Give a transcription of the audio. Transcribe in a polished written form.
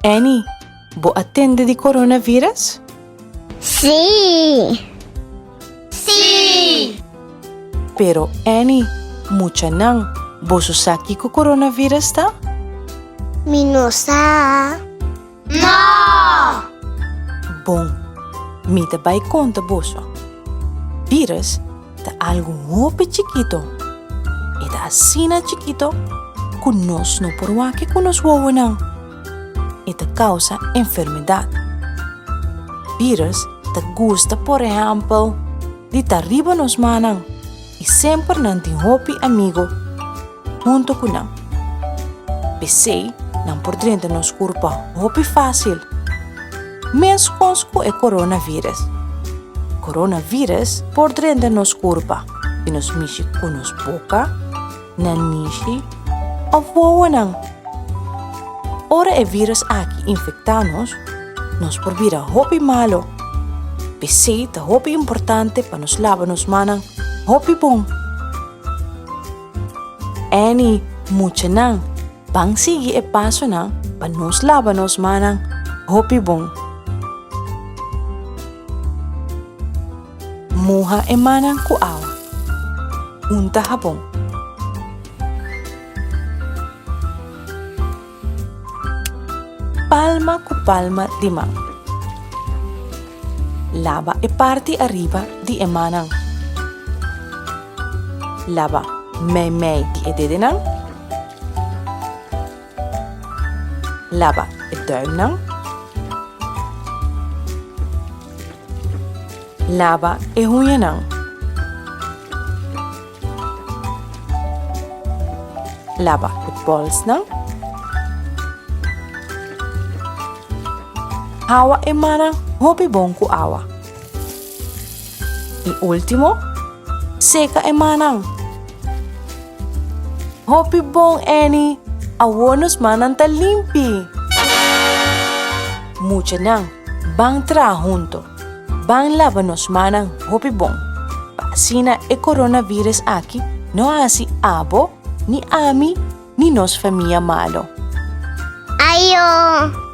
Annie, bo attende di coronavirus? Sí. Sí. Pero Annie, mucha nang, bo susaki ko coronavirus ta? Minusa. No! Bom, mi te bay conta boso. Virus ta algo hope chiquito. E ta asina chiquito, kunos no porwake kunos wawanang. E ta causa enfermedad. Virus ta gusta, por ejemplo, di ta riba nos manang. E sempre nanti hopi amigo junto kunang. Pesei, nang por dentro nos curpa hopi fácil. Mes consco e coronavirus. Coronavirus por dentro nos curpa. E nos mishi kunos boca, nanishi, of wawanang. Ora e virus aqui infectanos, nos por vira hopi malo. Pesei ta hopi importante pa nos lava nos manang hopi bom. Annie, mucha nang, pang sige e paso nang, pa nos lava nos manang hopi bom. Muha e manang kuaw. Unta habong. Palma ku palma di mang. Lava e parti arriba di emanang. Lava mei di ededenang. Lava e duimnang. Lava e huyanang. Lava e polsnang. Hawa e manang hopi bong ku awa. E ultimo, seca e manang. Hopi bong Annie, awonos manang talimpi. Mucha nang, bang tra junto. Bang lavanos manang hopi bong. Pasina e coronavirus aki, no asi abo, ni ami, ni nos familia malo. Ayo.